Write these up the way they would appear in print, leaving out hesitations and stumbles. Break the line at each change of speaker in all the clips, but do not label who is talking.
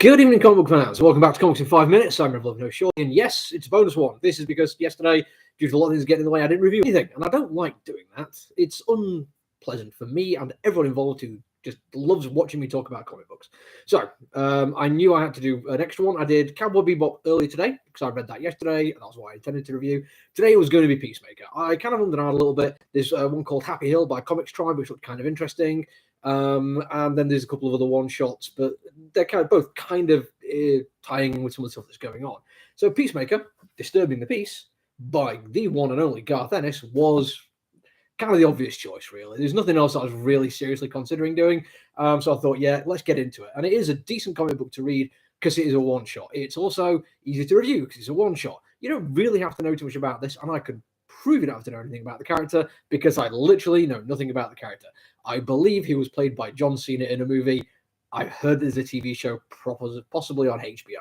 Good evening, comic book fans. Welcome back to Comics in 5 Minutes. I'm Rev No Short, and yes, it's a bonus one. This is because yesterday, due to a lot of things getting in the way, I didn't review anything, and I don't like doing that. It's unpleasant for me and everyone involved who just loves watching me talk about comic books. So, I knew I had to do an extra one. I did Cowboy Bebop earlier today because I read that yesterday, and that's what I intended to review. Today it was going to be Peacemaker. I kind of underlined a little bit. There's one called Happy Hill by Comics Tribe, which looked kind of interesting. And then there's a couple of other one-shots, but they're both kind of tying in with some of the stuff that's going on. So Peacemaker, Disturbing the Peace, by the one and only Garth Ennis, was kind of the obvious choice, really. There's nothing else I was really seriously considering doing. So I thought, yeah, let's get into it. And it is a decent comic book to read because it is a one-shot. It's also easy to review because it's a one-shot. You don't really have to know too much about this, and I could prove you don't have to know anything about the character because I literally know nothing about the character. I believe he was played by John Cena in a movie. I've heard there's a TV show possibly on HBO.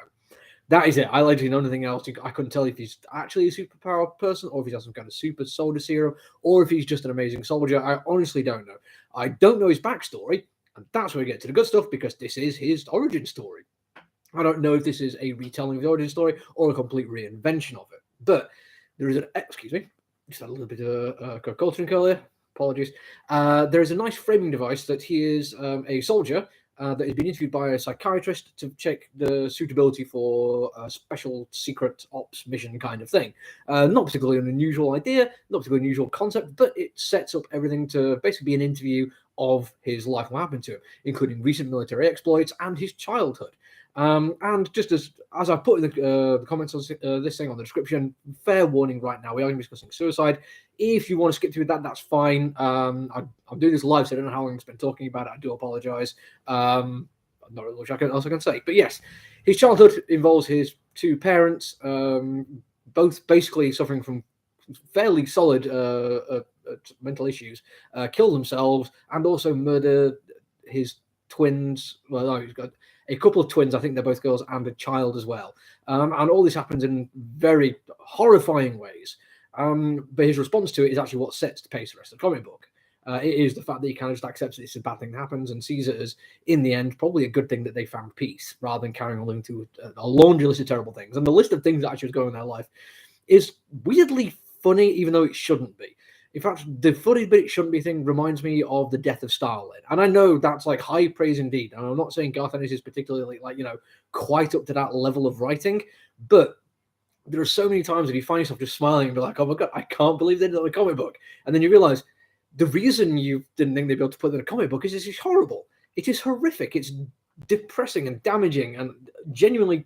That is it. I literally know nothing else. I couldn't tell if he's actually a superpower person or if he has some kind of super soldier serum or if he's just an amazing soldier. I honestly don't know. I don't know his backstory, and that's where we get to the good stuff because this is his origin story. I don't know if this is a retelling of the origin story or a complete reinvention of it. But there is excuse me, just had a little bit of a cold drink earlier. Apologies. There is a nice framing device that he is a soldier that has been interviewed by a psychiatrist to check the suitability for a special secret ops mission kind of thing. Not particularly an unusual idea, not particularly unusual concept, but it sets up everything to basically be an interview of his life and what happened to him, including recent military exploits and his childhood. And just as I put in the comments on this thing on the description, fair warning right now, we are going to be discussing suicide. If you want to skip through that, that's fine. I'm doing this live, so I don't know how long it's been talking about it. I do apologize. Not really much else I can say. But yes, his childhood involves his two parents, both basically suffering from fairly solid mental issues, kill themselves, and also murder his twins. Well, no, he's got a couple of twins. I think they're both girls, and a child as well. And all this happens in very horrifying ways. But his response to it is actually what sets the pace of the rest of the comic book. It is the fact that he kind of just accepts that it's a bad thing that happens and sees it as, in the end, probably a good thing that they found peace rather than carrying on living through a laundry list of terrible things. And the list of things that actually was going on in their life is weirdly funny, even though it shouldn't be. In fact, the funny but it shouldn't be thing reminds me of the death of Stalin. And I know that's like high praise indeed. And I'm not saying Garth Ennis is particularly quite up to that level of writing, but there are so many times that you find yourself just smiling and be like, oh my God, I can't believe they did it in a comic book. And then you realize the reason you didn't think they'd be able to put it in a comic book is it's horrible. It is horrific. It's depressing and damaging and genuinely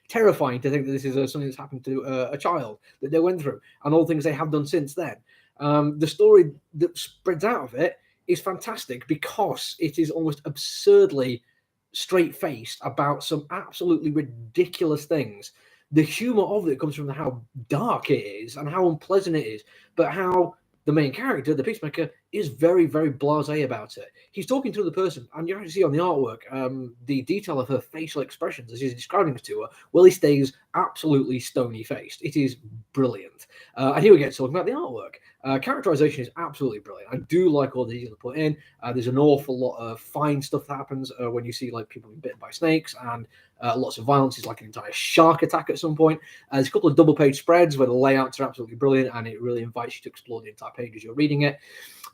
terrifying to think that this is something that's happened to a child that they went through and all the things they have done since then. The story that spreads out of it is fantastic because it is almost absurdly straight-faced about some absolutely ridiculous things. The humor of it comes from how dark it is and how unpleasant it is, but how the main character, the Peacemaker, is very, very blasé about it. He's talking to the person, and you actually see on the artwork the detail of her facial expressions as he's describing it to her. Well, he stays absolutely stony-faced. It is brilliant. And here we get talking about the artwork. Characterization is absolutely brilliant. I do like all the detail they put in. There's an awful lot of fine stuff that happens when you see like people being bitten by snakes, and lots of violence. It's like an entire shark attack at some point. There's a couple of double-page spreads where the layouts are absolutely brilliant, and it really invites you to explore the entire page as you're reading it.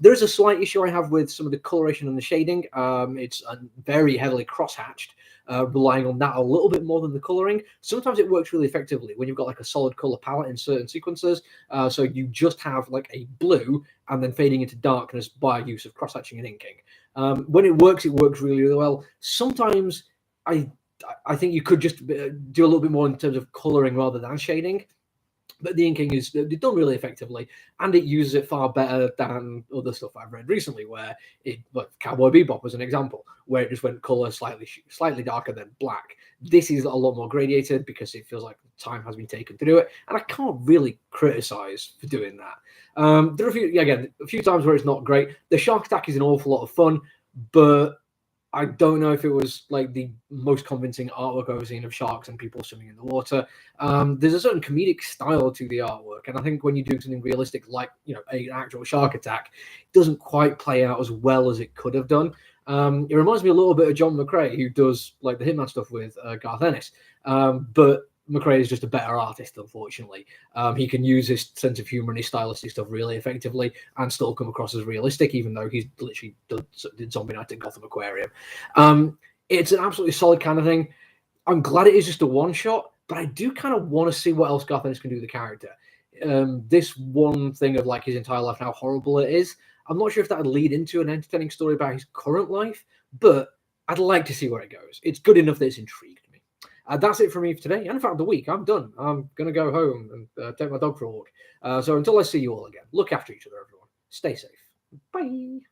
There is a slight issue I have with some of the coloration and the shading. It's very heavily cross-hatched, relying on that a little bit more than the coloring. Sometimes it works really effectively when you've got like a solid color palette in certain sequences. So you just have like a blue and then fading into darkness by use of cross-hatching and inking. When it works really, really well. Sometimes I think you could just do a little bit more in terms of coloring rather than shading. But the inking is done really effectively, and it uses it far better than other stuff I've read recently, where Cowboy Bebop was an example, where it just went color slightly darker than black. This is a lot more gradiated because it feels like time has been taken to do it, and I can't really criticize for doing that. There are a few times where it's not great. The shark attack is an awful lot of fun, but I don't know if it was like the most convincing artwork I've ever seen of sharks and people swimming in the water. There's a certain comedic style to the artwork, and I think when you do something realistic like an actual shark attack, it doesn't quite play out as well as it could have done. It reminds me a little bit of John McCrea, who does like the Hitman stuff with Garth Ennis, but McCrea is just a better artist, unfortunately. He can use his sense of humor and his stylistic stuff really effectively and still come across as realistic, even though he's literally did Zombie Night at Gotham Aquarium. It's an absolutely solid kind of thing. I'm glad it is just a one-shot, but I do kind of want to see what else Garth Ennis can do with the character. This one thing of like his entire life and how horrible it is, I'm not sure if that would lead into an entertaining story about his current life, but I'd like to see where it goes. It's good enough that it's intrigued me. That's it for me for today. And in fact, the week, I'm done. I'm going to go home and take my dog for a walk. So until I see you all again, look after each other, everyone. Stay safe. Bye.